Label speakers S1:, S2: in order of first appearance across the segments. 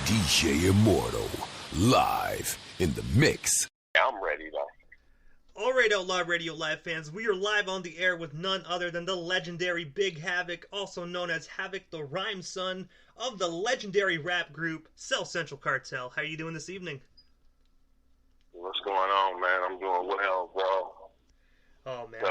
S1: DJ Immortal, live in the mix.
S2: I'm ready though.
S3: Alright, Outlaw Radio Live fans, we are live on the air with none other than the legendary Big Havikk, also known as Havikk the Rhyme Son of the legendary rap group South Central Cartel. How are you doing this evening?
S2: What's going on, man? I'm doing well, bro.
S3: Oh man,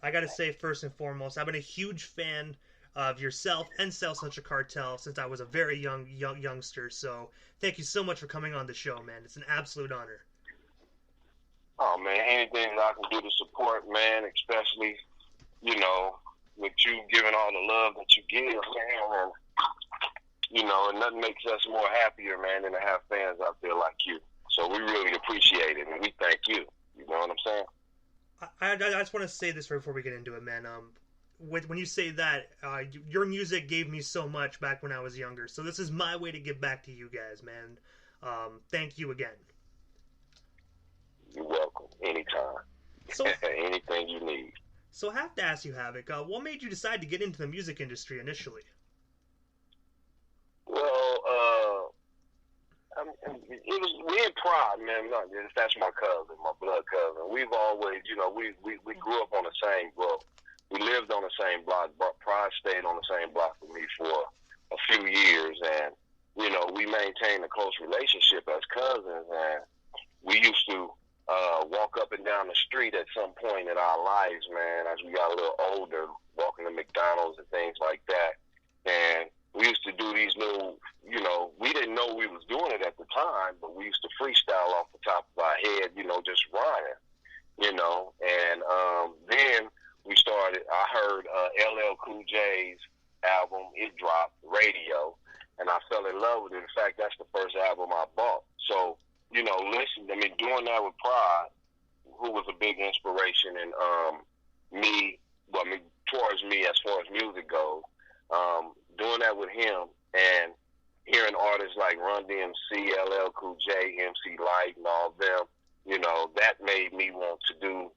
S3: I gotta say first and foremost, I've been a huge fan of yourself and South Central Cartel since I was a very youngster. So thank you so much for coming on the show, man. It's an absolute honor.
S2: Oh man, anything that I can do to support, man, especially, with you giving all the love that you give, man, and nothing makes us more happier, man, than to have fans out there like you. So we really appreciate it, and we thank you. You know what I'm saying?
S3: I just want to say this before we get into it, man. When you say that, your music gave me so much back when I was younger. So this is my way to give back to you guys, man. Thank you again.
S2: You're welcome. Anytime.
S3: So,
S2: anything you need.
S3: So I have to ask you, Havikk, what made you decide to get into the music industry initially?
S2: Well, it was me and Pride, man. That's my cousin, my blood cousin. We've always, we grew up on the same block. We lived on the same block. Pride stayed on the same block with me for a few years, and we maintained a close relationship as cousins. And we used to walk up and down the street at some point in our lives, man, as we got a little older, walking to McDonald's and things like that. And we used to do these little, we didn't know we was doing it at the time, but we used to freestyle off the top of our head, just rhyming, and then we started, I heard LL Cool J's album, it dropped, Radio, and I fell in love with it. In fact, that's the first album I bought. So, doing that with Pride, who was a big inspiration in towards me as far as music goes, doing that with him and hearing artists like Run DMC, LL Cool J, MC Lyte, and all them, that made me want to do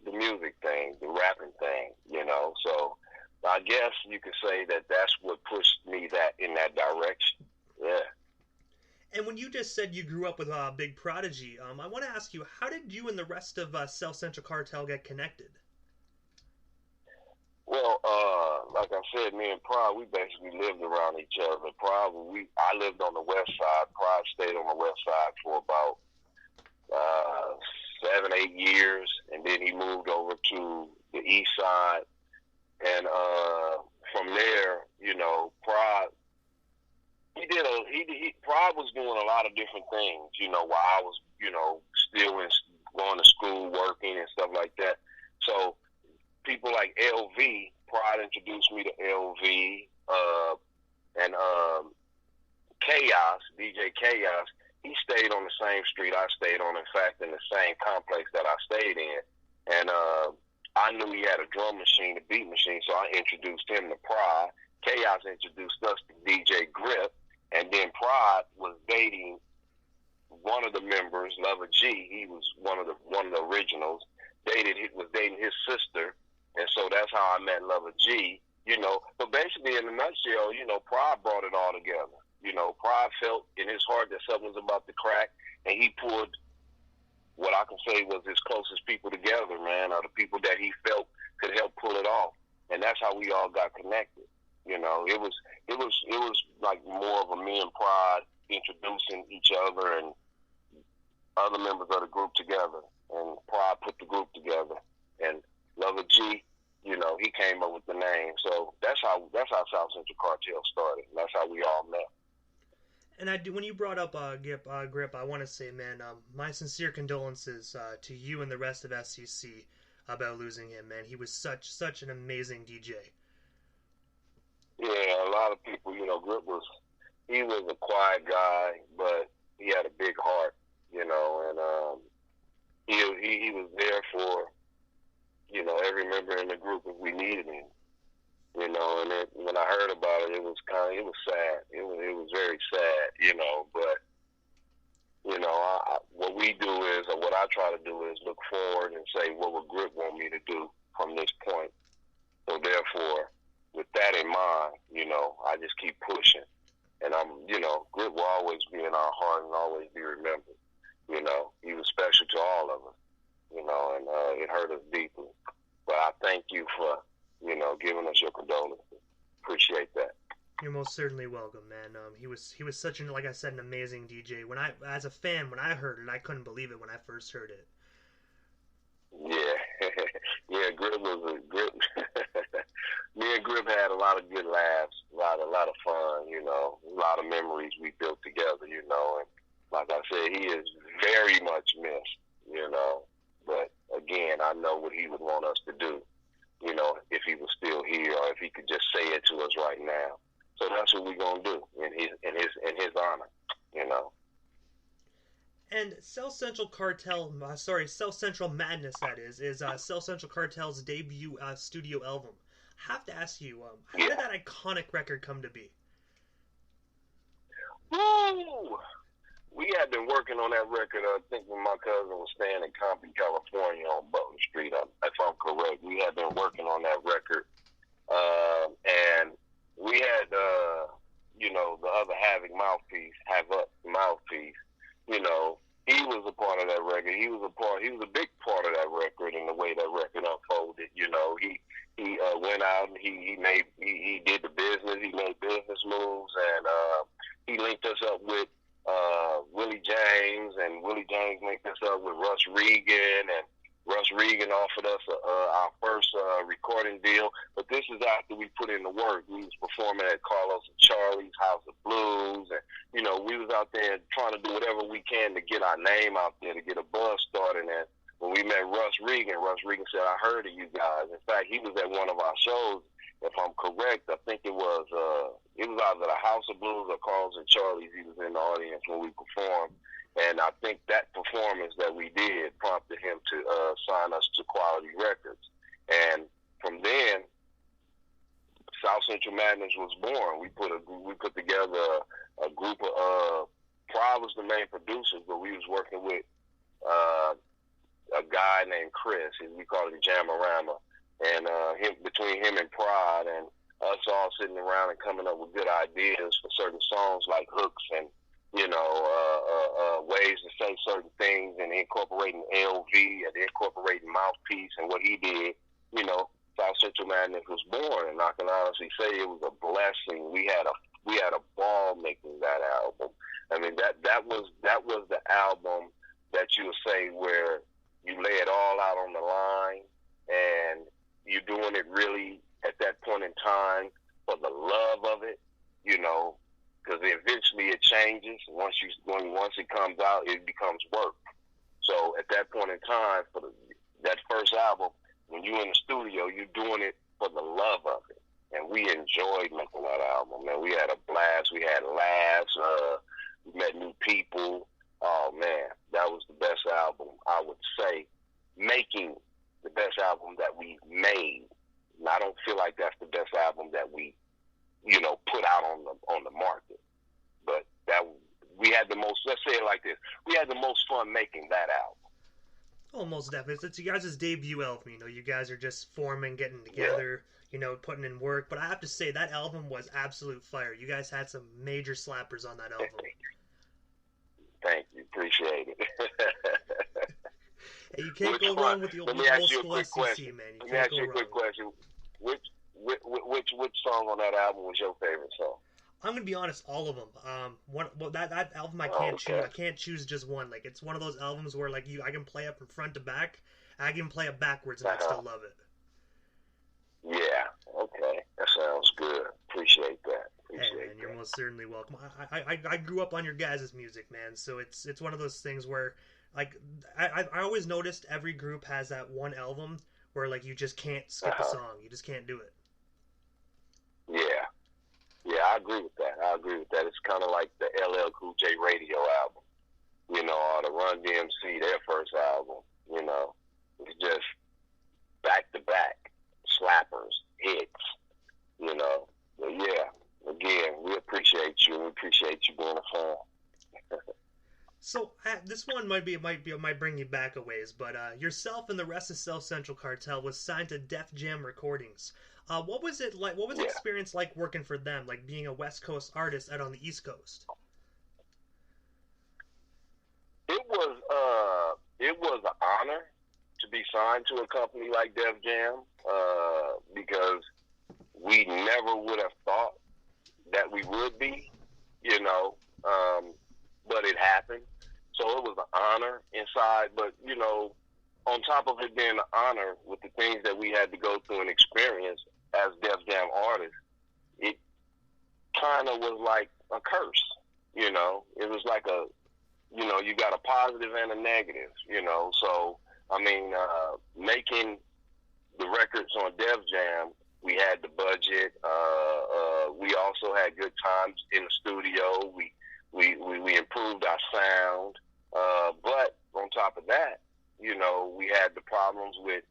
S2: the music thing, the rapping thing, So I guess you could say that that's what pushed me in that direction. Yeah.
S3: And when you just said you grew up with Big Prodigy, I want to ask you, how did you and the rest of South Central Cartel get connected?
S2: Well, like I said, me and Pride, we basically lived around each other. I lived on the west side. Pride stayed on the west side for about 7-8 years, and then he moved over to the east side. And from there, Pride, Pride was doing a lot of different things, while I was, still going to school, working and stuff like that. So people like LV, Pride introduced me to LV, and Chaos, DJ Chaos, he stayed on the same street I stayed on, in fact, in the same complex that I stayed in. And I knew he had a drum machine, a beat machine, so I introduced him to Pride. Chaos introduced us to DJ Grip, and then Pride was dating one of the members, Lover G. He was one of the originals. Was dating his sister, and so that's how I met Lover G. But basically, in a nutshell, Pride brought it all together. Pride felt in his heart that something was about to crack, and he pulled what I can say was his closest people together, man, or the people that he felt could help pull it off, and that's how we all got connected. It was like more of a me and Pride introducing each other and other members of the group together, and Pride put the group together, and Lover G, he came up with the name. So that's how South Central Cartel started. And that's how we all met.
S3: And when you brought up Grip, I want to say, man, my sincere condolences to you and the rest of SCC about losing him, man. He was such an amazing DJ.
S2: Yeah, a lot of people, Grip was a quiet guy, but he had a big heart, and he was there for, every member in the group if we needed him, and when I heard about it, it was sad. It was very sad, but, what we do is, or what I try to do is look forward and say, what would Grip want me to do from this point? So therefore, with that in mind, I just keep pushing. And Grip will always be in our heart and always be remembered. He was special to all of us, and it hurt us deeply. But I thank you for, giving us your condolences. Appreciate that.
S3: You're most certainly welcome, man. He was such an, like I said, an amazing DJ. As a fan, when I heard it, I couldn't believe it when I first heard it.
S2: Yeah, yeah. Grip was a Grip. Me and Grip had a lot of good laughs, a lot of fun. A lot of memories we built together. And like I said, he is very much missed. But again, I know what he would want us to do. If he was still here, or if he could just say it to us right now. So that's what we're gonna do in his honor.
S3: And South Central Cartel, South Central Madness, that is South Central Cartel's debut studio album. I have to ask you, how did that iconic record come to be?
S2: Woo! We had been working on that record, I think when my cousin was staying in Compton, California on Butler Street, if I'm correct. We had been working on that record. And we had, the other Havikk mouthpiece, he was a part of that record. He was a big part of that record in the way that record unfolded. He went out and he did the business. He made business moves, and he linked us up with Willie James, and Willie James linked us up with Russ Regan, and Russ Regan offered us our first recording deal. But this is after we put in the work. We was performing at Carlos and Charlie's House of Blues, and we was out there trying to do whatever we can to get our name out there, to get a buzz started. And when we met Russ Regan said, "I heard of you guys." In fact, he was at one of our shows. If I'm correct, I think it was either the House of Blues or Carlos and Charlie's. He was in the audience when we performed. And I think that performance that we did prompted him to sign us to Quality Records. And from then, South Central Madness was born. We put together a group of Pride was the main producers, but we was working with a guy named Chris. We call him Jamarama. And between him and Pride and us all sitting around and coming up with good ideas for certain songs like hooks and ways to say certain things, and incorporating LV and incorporating Mouthpiece and what he did, South Central Madness was born. And I can honestly say it was a blessing. We had a ball making that album. I mean, that was the album that you would say where you lay it all out on the line, and you're doing it really at that point in time for the love of it, because eventually it changes. Once it comes out, it becomes work. So at that point in time, for that first album, when you're in the studio, you're doing it for the love of it. And we enjoyed making that album, man. We had a blast. We had laughs. We met new people. Oh, man, that was the best album, I would say. Making the best album that we made. And I don't feel like that's the best album that we put out on the market. But we had the most, let's say it like this, we had the most fun making that album.
S3: Oh, most definitely. It's you guys' debut album, you guys are just forming, getting together, putting in work. But I have to say, that album was absolute fire. You guys had some major slappers on that album.
S2: Thank you. Appreciate it.
S3: Hey, you can't go wrong with the old school SEC, man.
S2: Let me ask you a quick question. Which song on that album was your favorite song?
S3: I'm gonna be honest, all of them. That album I can't choose. I can't choose just one. Like, it's one of those albums where I can play it from front to back. I can play it backwards and I still love it.
S2: Yeah. Okay. That sounds good. Appreciate that.
S3: Hey, man, you're most certainly welcome. I grew up on your guys' music, man. So it's one of those things where, I always noticed every group has that one album where you just can't skip a song. You just can't do it.
S2: Yeah, I agree with that. It's kind of like the LL Cool J Radio album, or the Run DMC, their first album. It's just back to back slappers, hits. But yeah, again, we appreciate you. We appreciate you being a fan.
S3: So this one might bring you back a ways, but yourself and the rest of South Central Cartel was signed to Def Jam Recordings. What was it like? What was the experience like working for them? Like being a West Coast artist out on the East Coast?
S2: It was an honor to be signed to a company like Def Jam, because we never would have thought that we would be, you know, but it happened. So it was an honor inside, but, you know, on top of it being an honor with the things that we had to go through and experience as Def Jam artists, it kind of was like a curse, you know. It was like you know, you got a positive and a negative, you know. So, I mean, making the records on Def Jam, we had the budget. We also had good times in the studio. We improved our sound. But on top of that, you know, we had the problems with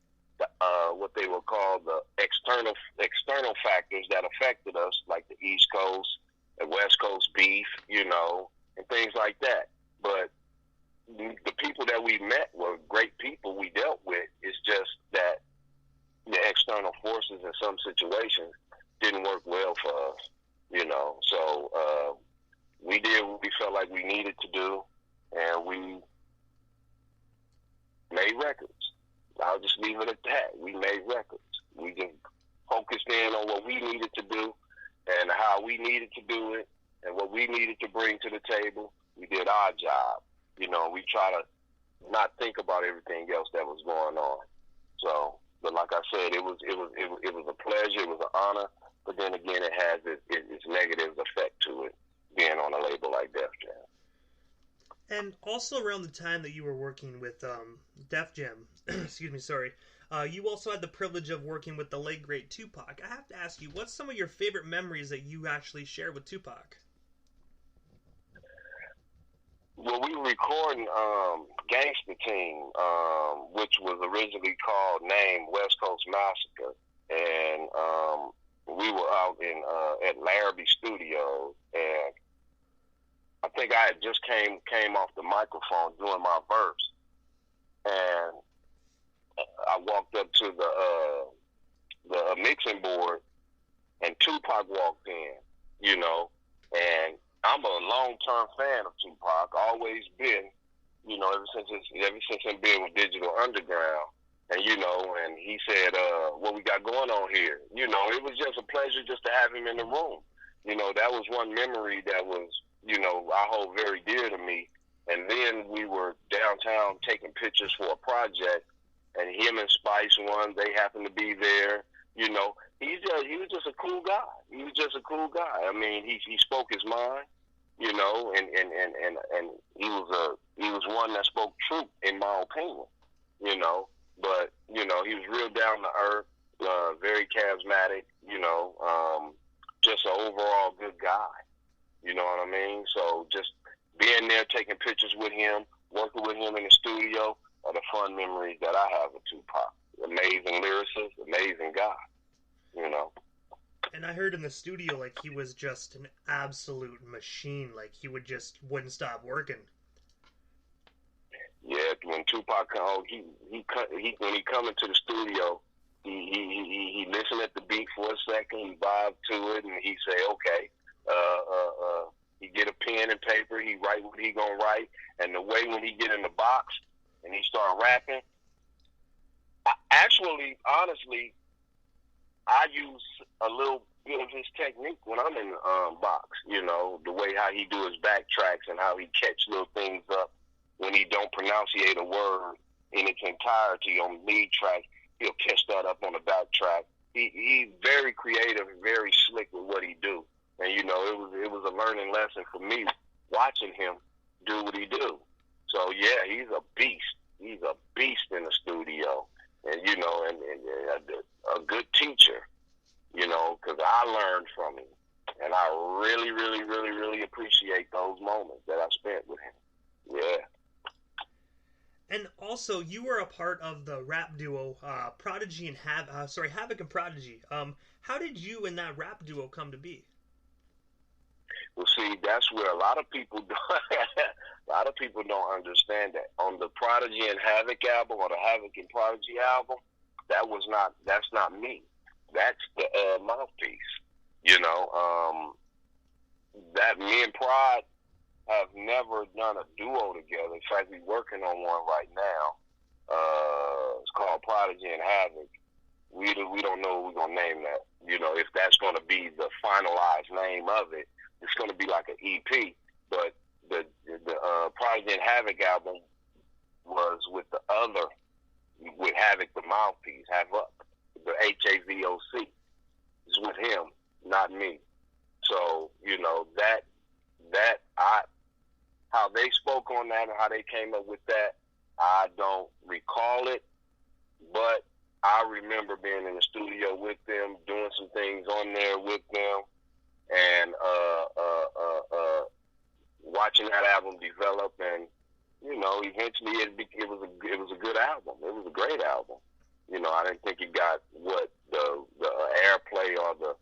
S2: what they would call the external factors that affected us, like the East Coast and West Coast beef, you know, and things like that. But the people that we met were great people we dealt with. It's just that the external forces in some situations didn't work well for us, you know. So we did what we felt like we needed to do, and we made records. I'll just leave it at that. We made records. We just focused in on what we needed to do and how we needed to do it and what we needed to bring to the table. We did our job. You know, we try to not think about everything else that was going on. So, but like I said, it was a pleasure. It was an honor. But then again, it has its negative effect to it, being on a label like Def Jam.
S3: And also around the time that you were working with Def Jam, excuse me, sorry, you also had the privilege of working with the late great Tupac. I have to ask you, what's some of your favorite memories that you actually share with Tupac?
S2: Well, we were recording Gangsta Team, which was originally named West Coast Massacre, and we were out at Larrabee Studios, and I think I had just came off the microphone doing my verse, and I walked up to the mixing board, and Tupac walked in, you know, and I'm a long-term fan of Tupac, always been, you know, ever since him being with Digital Underground, and you know, and he said, "What we got going on here?" You know, it was just a pleasure just to have him in the room. You know, that was one memory that was, you know, I hold very dear to me. And then we were downtown taking pictures for a project, and him and Spice One, they happened to be there. You know, he was just a cool guy. He was just a cool guy. I mean, he spoke his mind. You know, and he was one that spoke truth, in my opinion. You know, but you know, he was real down to earth, very charismatic. You know, just an overall good guy. You know what I mean? So just being there, taking pictures with him, working with him in the studio, are the fun memories that I have with Tupac. Amazing lyricist, amazing guy. You know.
S3: And I heard in the studio, like, he was just an absolute machine. Like, he wouldn't stop working.
S2: Yeah, when Tupac when he come into the studio, he listened at the beat for a second, he vibed to it, and he say, okay, he get a pen and paper, he write what he gonna write, and the way when he get in the box and he start rapping, honestly, I use a little bit of his technique when I'm in the box, you know, the way how he do his backtracks and how he catch little things up when he don't pronunciate a word in its entirety on the lead track. He'll catch that up on the backtrack. He's very creative, very slick with what he do. And, you know, it was a learning lesson for me watching him do what he do. So, yeah, he's a beast. He's a beast in the studio. And, you know, and a good teacher, you know, because I learned from him. And I really, really, really, really appreciate those moments that I spent with him. Yeah.
S3: And also, you were a part of the rap duo Prodigy and Havikk and Prodigy. How did you and that rap duo come to be?
S2: Well, see, that's where a lot of people don't understand that. On the Prodigy and Havikk album, or the Havikk and Prodigy album, that's not me. that's the mouthpiece. You know, that me and Prod have never done a duo together. In fact, we're working on one right now. It's called Prodigy and Havikk. We don't know what we're gonna name that. You know, if that's gonna be the finalized name of it, it's gonna be like an EP. But the Prodigy and Havikk album was with Havikk the mouthpiece, Havikk, the HAVOC. It's with him, not me. So, you know, how they spoke on that and how they came up with that, I don't recall it, but I remember being in the studio with them, doing some things on there with them, and watching that album develop, and you know, eventually it was a good album. It was a great album. You know, I didn't think it got what the airplay or the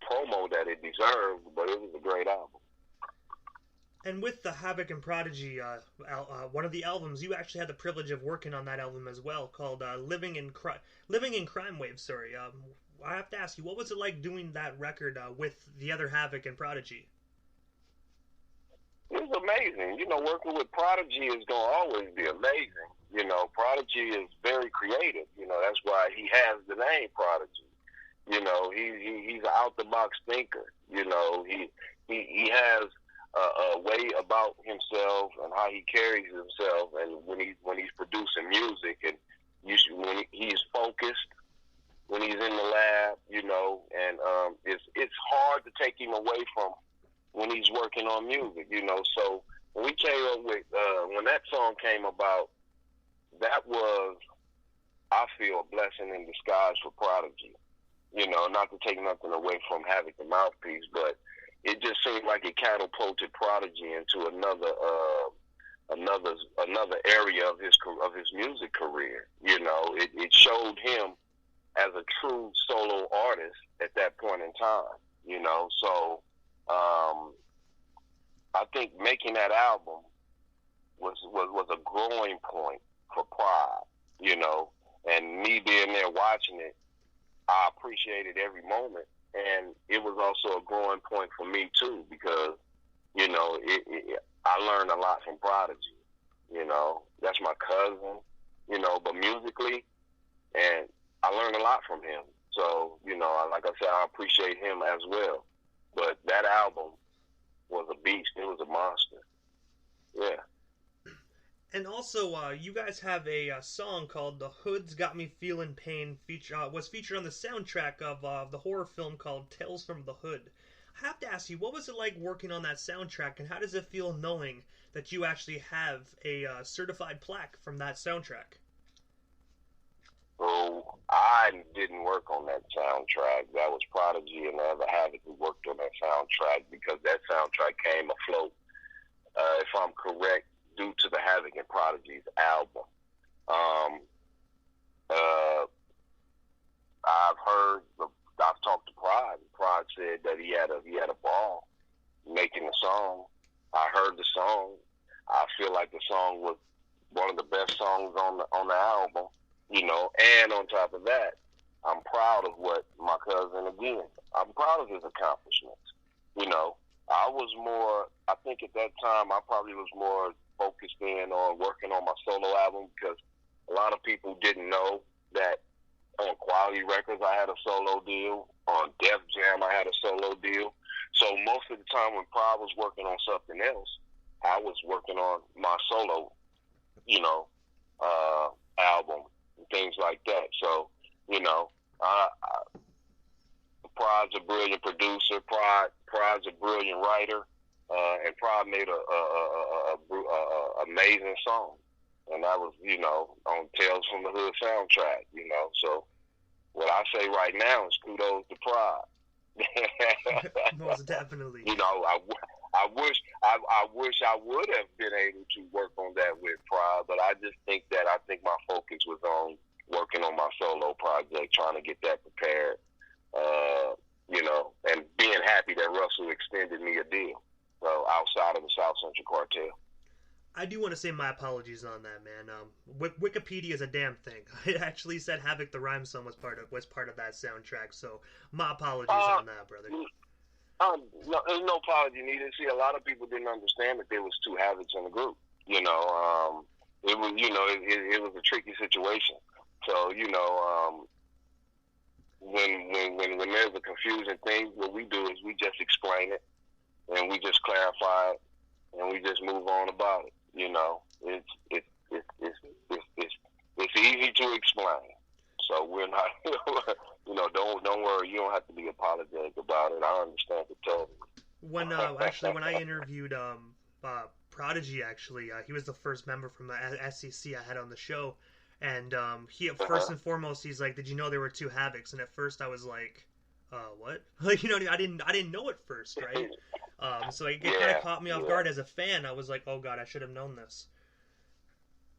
S2: promo that it deserved, but it was a great album.
S3: And with the Havikk and Prodigy, one of the albums, you actually had the privilege of working on that album as well, called Living in Crime Wave. Sorry, I have to ask you, what was it like doing that record with the other Havikk and Prodigy?
S2: It was amazing. You know, working with Prodigy is going to always be amazing. You know, Prodigy is very creative. You know, that's why he has the name Prodigy. You know, he's an out-the-box thinker. You know, he has a way about himself and how he carries himself, and when he's producing music, and when he's focused, when he's in the lab, you know, and it's hard to take him away from when he's working on music, you know. So when we came up with when that song came about, that was, I feel, a blessing in disguise for Prodigy. You know, not to take nothing away from Havikk the mouthpiece, but it just seemed like it catapulted Prodigy into another area of his music career. You know, it showed him as a true solo artist at that point in time. You know, so I think making that album was a growing point for Prod. You know, and me being there watching it, I appreciated every moment. And it was also a growing point for me too, because, you know, I learned a lot from Prodigy. You know, that's my cousin, you know, but musically, and I learned a lot from him. So, you know, like I said, I appreciate him as well. But that album was a beast. It was a monster. Yeah.
S3: And also, you guys have a song called "The Hood's Got Me Feelin' Pain." Was featured on the soundtrack of the horror film called Tales from the Hood. I have to ask you, what was it like working on that soundtrack, and how does it feel knowing that you actually have a certified plaque from that soundtrack?
S2: So I didn't work on that soundtrack. That was Prodigy and the other Havikk who worked on that soundtrack, because that soundtrack came afloat, if I'm correct, due to the Havikk and Prodigy's album. I've talked to Prod. Prod said that he had a ball making the song. I heard the song. I feel like the song was one of the best songs on the album. You know, and on top of that, I'm proud of what my cousin, again, I'm proud of his accomplishments. You know, I think at that time, I probably was more focused in on working on my solo album, because a lot of people didn't know that on Quality Records I had a solo deal. On Def Jam I had a solo deal. So most of the time when Prod was working on something else, I was working on my solo, you know, album and things like that. So, you know, Prod's a brilliant producer. Prod's a brilliant writer. And Prod made a amazing song, and that was, you know, on Tales from the Hood soundtrack. You know, so what I say right now is kudos to Prod.
S3: Most definitely.
S2: You know, I wish I would have been able to work on that with Prod, but I think my focus was on working on my solo project, trying to get that prepared. You know, and being happy that Russell extended me a deal. So outside of the South Central Cartel.
S3: I do want to say my apologies on that, man. Wikipedia is a damn thing. It actually said Havikk the Rhyme Song was part of that soundtrack. So my apologies on that, brother.
S2: No, there's no apology needed. See, a lot of people didn't understand that there was two Havikks in the group. You know, it was, you know, it was a tricky situation. So, you know, when there's a confusing thing, what we do is we just explain it and we just clarify it and we just move on about it. You know, it's easy to explain. So we're not, you know, don't worry. You don't have to be apologetic about it. I understand it totally.
S3: When when I interviewed Prodigy, he was the first member from the SEC I had on the show, and he first and foremost he's like, "Did you know there were two Havikks?" And at first I was like, "What?" Like, you know, I didn't know at first, right? So it kind of caught me off guard as a fan. I was like, "Oh God, I should have known this."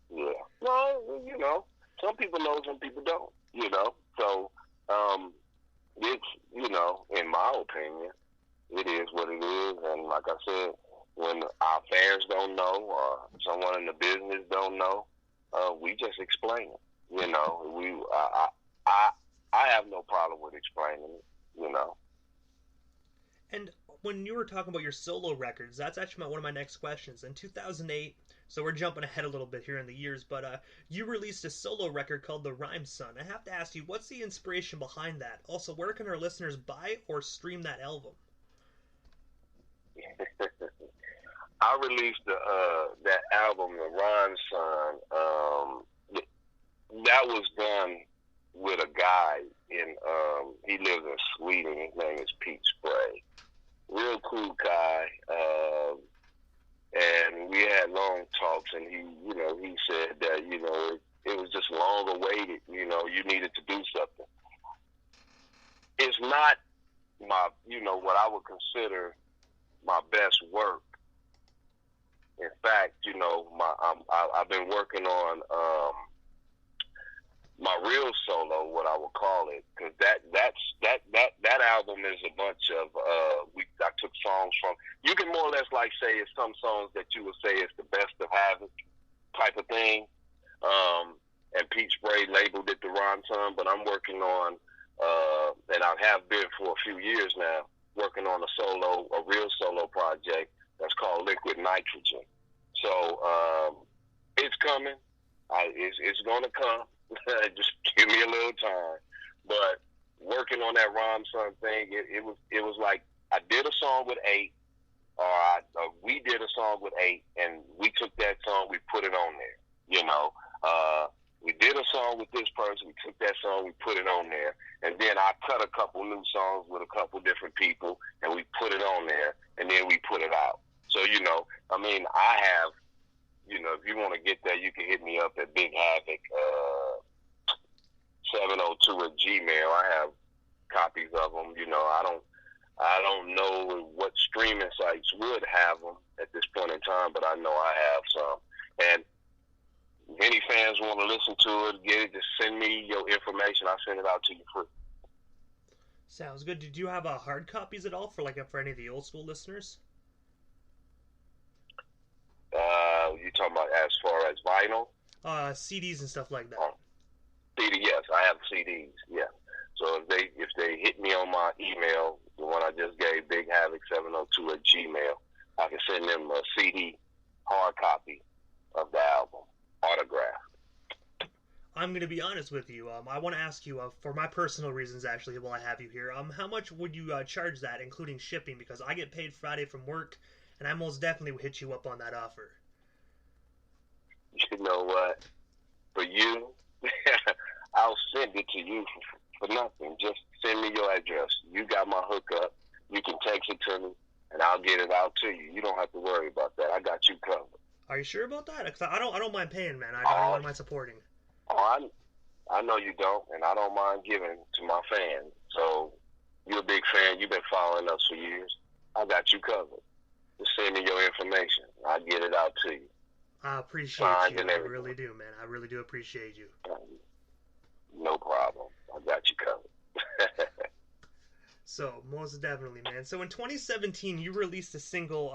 S2: Yeah. No, you know, some people know, some people don't. You know, so it's, you know, in my opinion, it is what it is. And like I said, when our fans don't know or someone in the business don't know, we just explain it. You know, I have no problem with explaining it. You know.
S3: And when you were talking about your solo records, that's actually one of my next questions. In 2008, so we're jumping ahead a little bit here in the years, but you released a solo record called The Rhyme Son. I have to ask you, what's the inspiration behind that? Also, where can our listeners buy or stream that album?
S2: I released that album, The Rhyme Son. That was done with a guy he lives in Sweden. His name is Pete Spray. Real cool guy. And we had long talks, and he said that, you know, it was just long awaited. You know, you needed to do something. It's not my, you know, what I would consider my best work. In fact, you know, I've been working on my real solo, what I would call it, because that album is a bunch of I took songs from. You can more or less like say it's some songs that you would say is the best of Havikk type of thing. And Pete Spray labeled it The Rhyme Son, but I'm working on and I have been for a few years now, working on a real solo project that's called Liquid Nitrogen. So it's coming. It's going to come. Just give me a little time. But working on that Rhyme Son thing, it was like I did a song with 8, or we did a song with 8, and we took that song, we put it on there. You know, we did a song with this person, we took that song, we put it on there, and then I cut a couple new songs with a couple different people, and we put it on there, and then we put it out. So, you know, I mean, I have, you know, if you want to get that, you can hit me up at Big Havikk 702 at Gmail. I have copies of them. You know, I don't know what streaming sites would have them at this point in time, but I know I have some. And if any fans want to listen to it, get it, just send me your information. I'll send it out to you free.
S3: Sounds good. Did you have hard copies at all for any of the old school listeners?
S2: You talking about as far as vinyl?
S3: CDs and stuff like that.
S2: CD, yes, I have CDs. Yeah. So if they hit me on my email, the one I just gave, Big Havikk 702 at Gmail, I can send them a CD hard copy of the album, autographed.
S3: I'm going to be honest with you. I want to ask you, for my personal reasons, actually, while I have you here, how much would you charge that, including shipping? Because I get paid Friday from work, and I most definitely would hit you up on that offer.
S2: You know what? For you, I'll send it to you for nothing. Just send me your address. You got my hookup. You can text it to me, and I'll get it out to you. You don't have to worry about that. I got you covered.
S3: Are you sure about that? Because I don't mind paying, man. I don't mind supporting.
S2: Oh, I know you don't, and I don't mind giving to my fans. So you're a big fan. You've been following us for years. I got you covered. Just send me your information. I'll get it out to you.
S3: I appreciate you. I really do, man. I really do appreciate you.
S2: No problem. I got you covered.
S3: So most definitely, man. So in 2017, you released a single,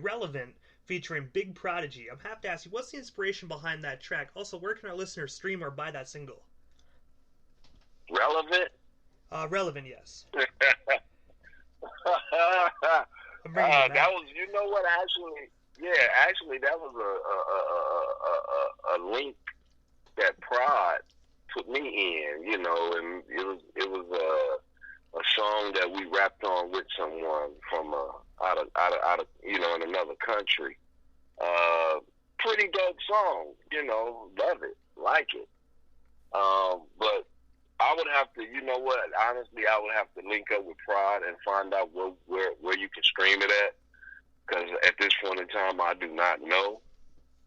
S3: Relevant, featuring Big Prodigy. I'm have to ask you, what's the inspiration behind that track? Also, where can our listeners stream or buy that single?
S2: Relevant?
S3: Relevant, yes.
S2: That was, you know what? Actually, that was a link that Prod put me in, you know, and it was a song that we rapped on with someone from out of you know, in another country. Pretty dope song, you know, love it, like it. But I would have to, you know what? Honestly, I would have to link up with Prod and find out where you can stream it at. Because at this point in time, I do not know.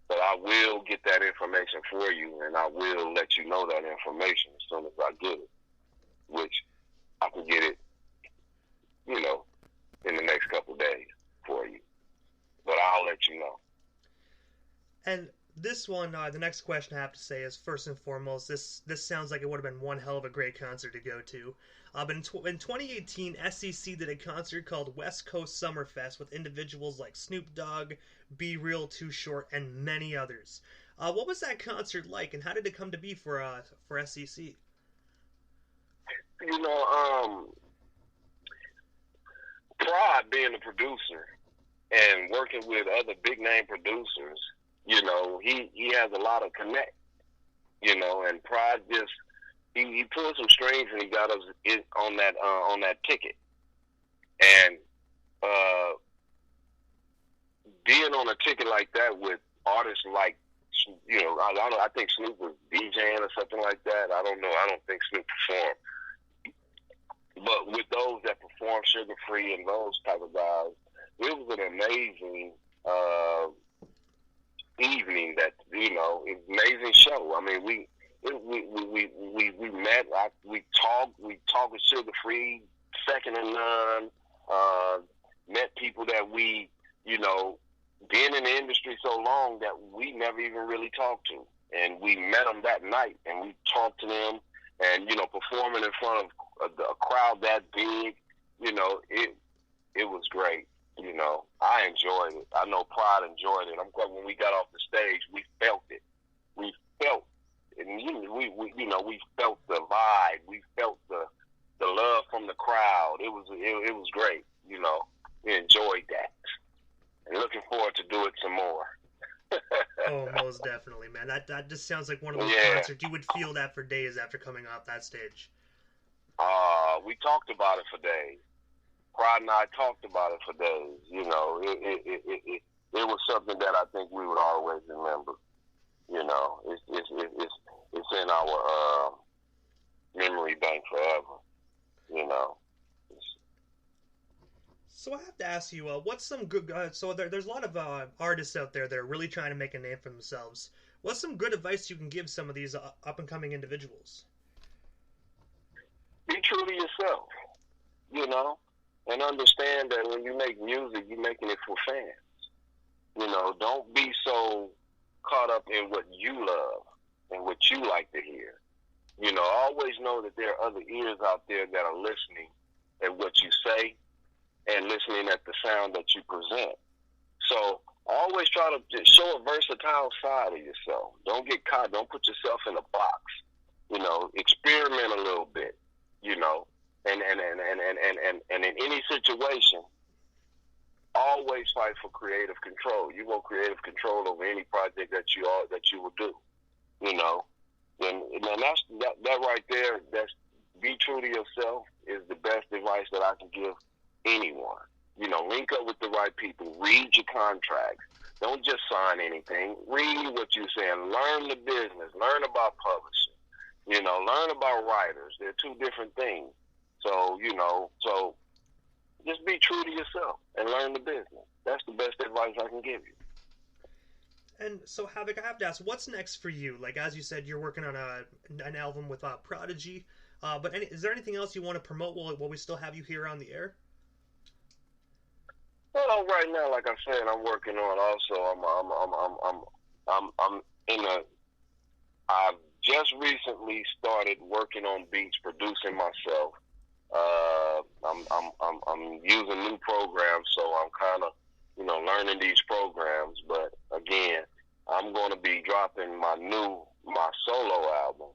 S2: But I will get that information for you, and I will let you know that information as soon as I get it, which I can get it, you know, in the next couple of days for you. But I'll let you know.
S3: And this one, the next question I have to say is, first and foremost, this sounds like it would have been one hell of a great concert to go to. But in 2018, SEC did a concert called West Coast Summerfest with individuals like Snoop Dogg, Be Real, Too Short, and many others. What was that concert like, and how did it come to be for SEC?
S2: You know, Prod being a producer and working with other big name producers, you know, he has a lot of connect, you know, and Prod just he pulled some strings and he got us in on that ticket. And being on a ticket like that with artists like, you know, I think Snoop was DJing or something like that. I don't know. I don't think Snoop performed. But with those that perform Sugar Free and those type of guys, it was an amazing evening. That, you know, amazing show. I mean, we met. We talked with Sugar Free, second to none. Met people that we, you know, been in the industry so long that we never even really talked to, and we met them that night and we talked to them, and, you know, performing in front of a crowd that big, you know, it was great. You know, I enjoyed it. I know Prod enjoyed it. I'm glad when we got off the stage, we felt it. We felt, and we felt the vibe. We felt the love from the crowd. It was great. You know, we enjoyed that, and looking forward to do it some more.
S3: Oh, most definitely, man. That just sounds like one of those concerts you would feel that for days after coming off that stage.
S2: We talked about it for days. Prod and I talked about it for days. You know, it was something that I think we would always remember. You know, it's in our memory bank forever. You know.
S3: So I have to ask you, what's some good? So there's a lot of artists out there that are really trying to make a name for themselves. What's some good advice you can give some of these up and coming individuals?
S2: Be true to yourself, you know, and understand that when you make music, you're making it for fans. You know, don't be so caught up in what you love and what you like to hear. You know, always know that there are other ears out there that are listening at what you say and listening at the sound that you present. So always try to show a versatile side of yourself. Don't get caught. Don't put yourself in a box. You know, experiment a little bit. You know, and in any situation, always fight for creative control. You want creative control over any project that you will do. You know, and that's that right there. That's be true to yourself is the best advice that I can give anyone. You know, link up with the right people. Read your contracts. Don't just sign anything. Read what you're saying. Learn the business. Learn about publishing. You know, learn about writers. They're two different things. So, you know, just be true to yourself and learn the business. That's the best advice I can give you.
S3: And so, Havikk, I have to ask, what's next for you? Like, as you said, you're working on an album with Prodigy. But is there anything else you want to promote while we still have you here on the air?
S2: Well, right now, like I said, I'm working on. Also, I'm in a. I've just recently started working on beats, producing myself, I'm using new programs, so I'm kind of, learning these programs. But again, I'm going to be dropping my solo album,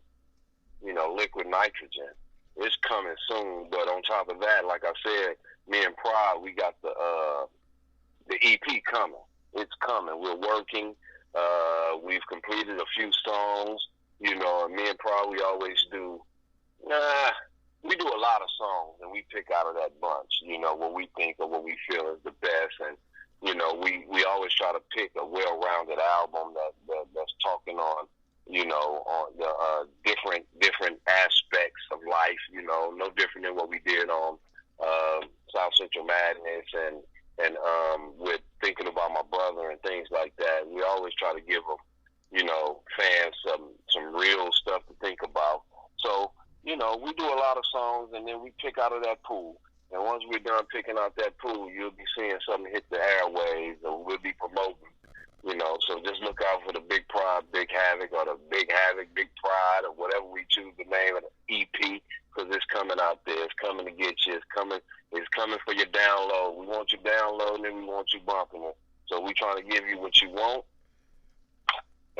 S2: Liquid Nitrogen. It's coming soon. But on top of that, like I said, me and Pride, we got the EP coming. It's coming. We're working. We've completed a few songs. And me and Pride, we always do. We do a lot of songs, and we pick out of that bunch, what we think or what we feel is the best. And, we always try to pick a well-rounded album that's talking on, on the different aspects of life, no different than what we did on South Central Madness and with Thinking About My Brother and things like that. We always try to give them, fans some real stuff to think about. So, we do a lot of songs, and then we pick out of that pool. And once we're done picking out that pool, you'll be seeing something hit the airwaves, and we'll be promoting, So just look out for the Big Pride, Big Havikk, or the Big Havikk, Big Pride, or whatever we choose to name it, EP, because it's coming out there. It's coming to get you. It's coming for your download. We want you downloading it. We want you bumping it. So we trying to give you what you want,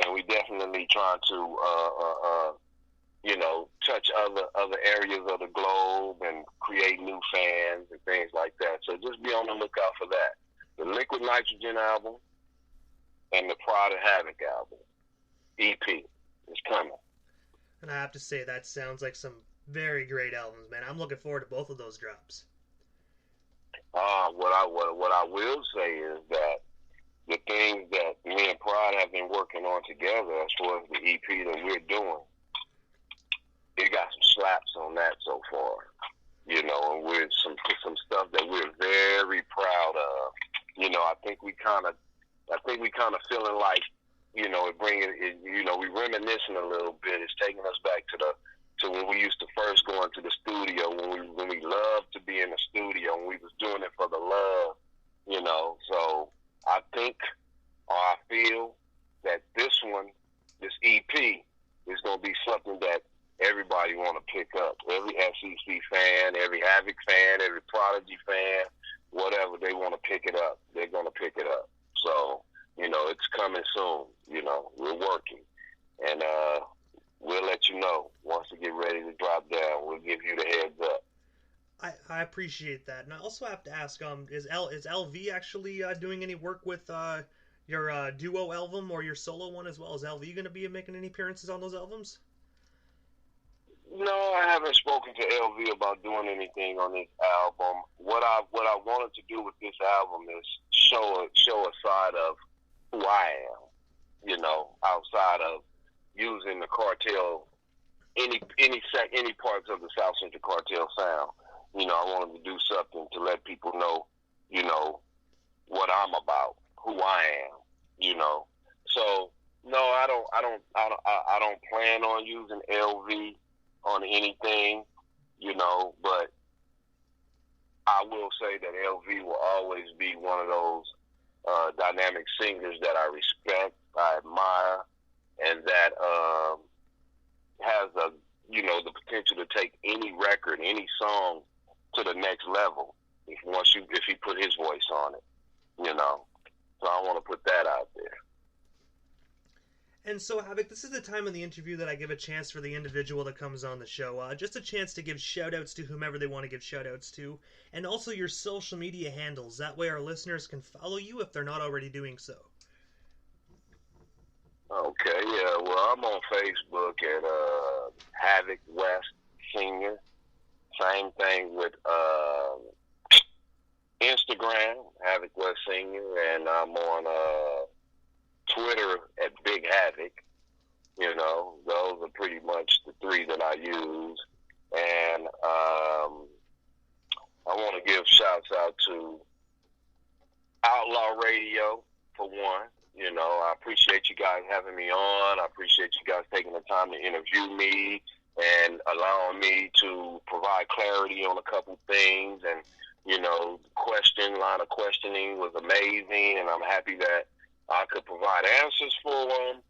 S2: and we definitely trying to touch other areas of the globe and create new fans and things like that. So just be on the lookout for that. The Liquid Nitrogen album and the Pride of Havikk album, EP, is coming.
S3: And I have to say, that sounds like some very great albums, man. I'm looking forward to both of those drops.
S2: What I will say is that the things that me and Pride have been working on together as far as the EP that we're doing, it got some slaps on that so far, and with some stuff that we're very proud of. I think we kind of feeling like, we reminiscing a little bit. It's taking us back to when we used to first go into the studio, when we loved to be in the studio, and we was doing it for the love, So I think, or I feel that this EP is going to be something that everybody want to pick up. Every SEC fan, every Havikk fan, every Prodigy fan, whatever, they want to pick it up. They're going to pick it up. So, it's coming soon. We're working. And we'll let you know once we get ready to drop down. We'll give you the heads up.
S3: I appreciate that. And I also have to ask, is LV actually doing any work with your duo album or your solo one as well? Is LV going to be making any appearances on those albums?
S2: No, I haven't spoken to LV about doing anything on this album. What I wanted to do with this album is show a side of who I am, outside of using the Cartel, any parts of the South Central Cartel sound. I wanted to do something to let people know, what I'm about, who I am, So no, I don't plan on using LV on anything, but I will say that LV will always be one of those dynamic singers that I respect, I admire, and that has the potential to take any record, any song to the next level if he put his voice on it, So I want to put that out there.
S3: And so, Havikk, this is the time in the interview that I give a chance for the individual that comes on the show, just a chance to give shout-outs to whomever they want to give shout-outs to, and also your social media handles. That way our listeners can follow you if they're not already doing so.
S2: Okay, yeah, well, I'm on Facebook at Havikk West Senior. Same thing with Instagram, Havikk West Senior, and I'm on Twitter at Big Havikk. Those are pretty much the three that I use. And I want to give shouts out to Outlaw Radio, for one. I appreciate you guys having me on. I appreciate you guys taking the time to interview me and allowing me to provide clarity on a couple things. And, line of questioning was amazing, and I'm happy that I could provide answers for them,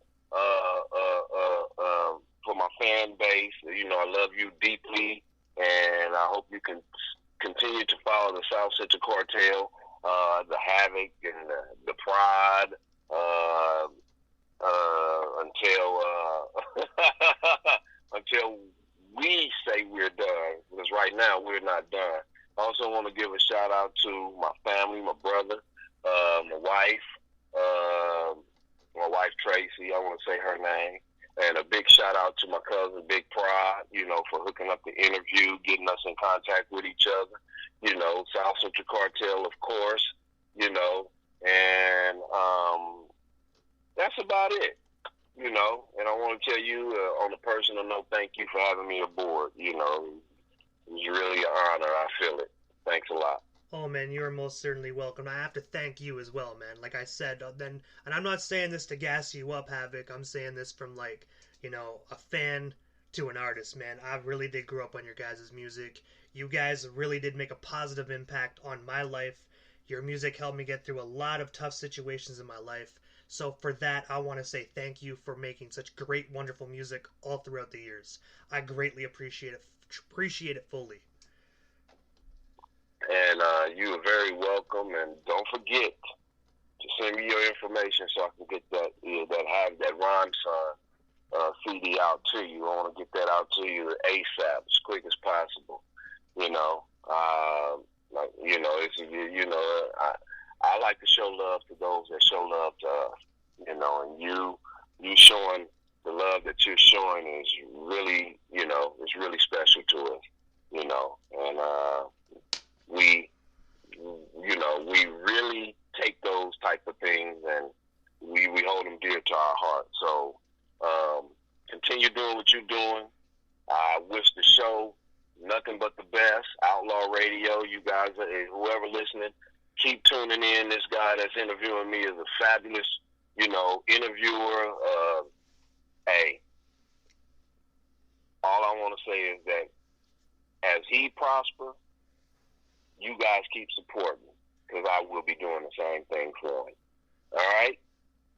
S2: for my fan base. I love you deeply, and I hope you can continue to follow the South Central Cartel, the Havikk and the Pride, until until we say we're done. Because right now we're not done. I also want to give a shout out to my family, my brother, my wife Tracy. I want to say her name. And a big shout out to my cousin, Big Pride, for hooking up the interview, getting us in contact with each other. South Central Cartel, of course, and that's about it, And I want to tell you on a personal note, thank you for having me aboard. It was really an honor. I feel it. Thanks a lot.
S3: Oh, man, you are most certainly welcome. I have to thank you as well, man. Like I said, and I'm not saying this to gas you up, Havikk. I'm saying this from, a fan to an artist, man. I really did grow up on your guys' music. You guys really did make a positive impact on my life. Your music helped me get through a lot of tough situations in my life. So for that, I want to say thank you for making such great, wonderful music all throughout the years. I greatly appreciate it fully.
S2: And you are very welcome. And don't forget to send me your information so I can get that Rhyme Son CD out to you. I want to get that out to you ASAP, as quick as possible. I like to show love to those that show love to us. And you showing the love that you're showing is really, it's really special to us. And we really take those type of things and we hold them dear to our heart. So continue doing what you're doing. I wish the show nothing but the best. Outlaw Radio, you guys, whoever listening, keep tuning in. This guy that's interviewing me is a fabulous, interviewer. Hey, all I want to say is that as he prosper, you guys keep supporting, because I will be doing the same thing for him. All right?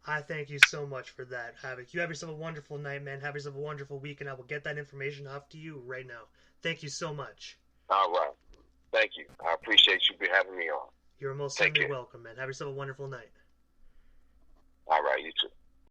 S3: I thank you so much for that, Havikk. You have yourself a wonderful night, man. Have yourself a wonderful week, and I will get that information off to you right now. Thank you so much.
S2: All right. Thank you. I appreciate you having me on.
S3: You're most certainly welcome, man. Have yourself a wonderful night.
S2: All right, you too.